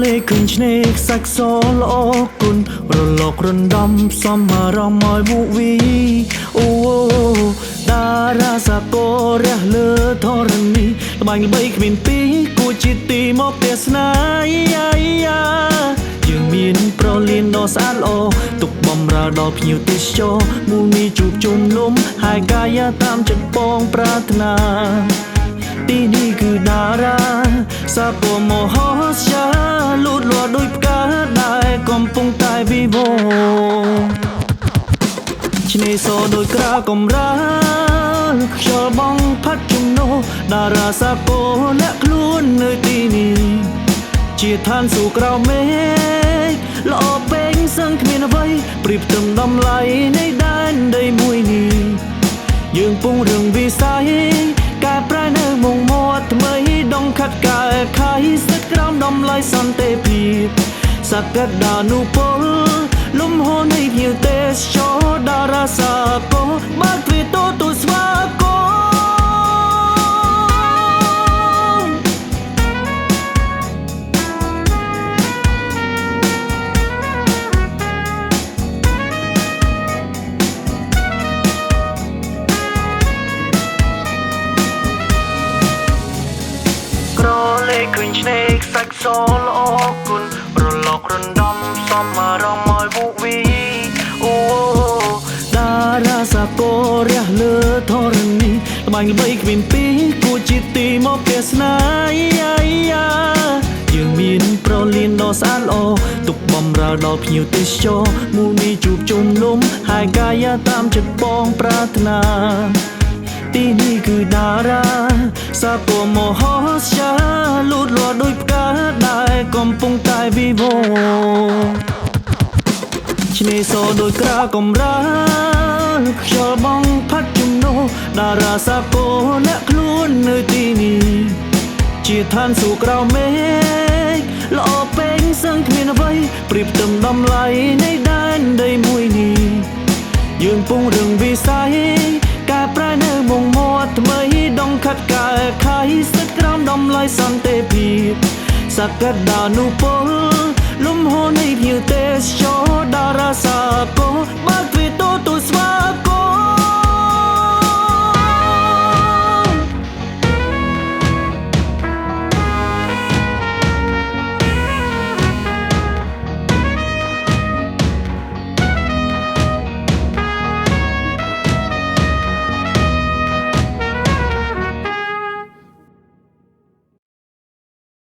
លេឃើញឆ្នេរខ្សាច់សល្អគុណរលករំដំសំអារម្មណ៍ឲ្យវូវីអូតារាសាកោរះលើធរណីល្បាញល្បីគ្មានពីរគួរជាទីមកទេសនាយើងមានប្រលានដ៏ស្អាតល្អទុកបំរើដល់ភ្ញៀវទេសចរមូលមីជួបជុំលំហើយកាយាតាមចិត្តបងប្រាថ្នាទីនេះគឺតារាសាកោមហោសាលូតលាស់ដោយផ្កាដែលកំពុងតែវិវត្តឆ្នេរសដោយក្រាកំរាលខ្យល់បងផាត់ជំនោតារាសាកោលាក់ខ្លួននៅទីនេះជាឋានសួគ៌ក្រៅមេឃល្អពេញសឹងគ្មានអ្វីប្រៀបផ្ទឹមតម្លៃនៃដែនដីមួយនេះយើងពងរឿងវិស័យកែប្រែនៅមុខមាត់ថ្មីដងខាត់កែខៃស្ថិតក្រោមតម្លៃសន្តិភាពសក្តានុពលលំហូរនៃភ្ញៀវទេសចរតារាសាកោបើកទ្វារទទួលស្វាគមន៍ឃើញឆ្នេរខ្សាច់សល្អគុណរលករំដំសំអារម្មណ៍ឲ្យវូវីអូតារាសាកោរះលើធរណីល្បាញល្បីគ្មានពីរគួរជាទីមកទេសនាយើងមានប្រលានដ៏ស្អាតល្អទុកបំរើដល់ភ្ញៀវទេសចរមូលមីជួបជុំលំហើយកាយាតាមចិត្តបងប្រាថ្នាទីនេះគឺតារាសាកោមហោសាលូតលាស់ដោយផ្កាដែលកំពុងតែវិវត្តឆ្នេរសដោយក្រាកំរាលខ្យល់បងផាត់ជំនោតារាសាកោលាក់ខ្លួននៅទីនេះជាឋានសួគ៌ក្រៅមេឃល្អពេញសឹងគ្មានអ្វីប្រៀបផ្ទឹមតម្លៃនៃដែនដីមួយនេះយើងពងរឿងវិស័យកែប្រែនៅមុខមាត់ថ្មីដងខាត់កែខៃស្ថិតក្រោមតម្លៃសន្តិភាពសក្តានុពលលំហូរនៃភ្ញៀវទេសចរតារាសាកោបើកទ្វារទទួលស្វាគមន៍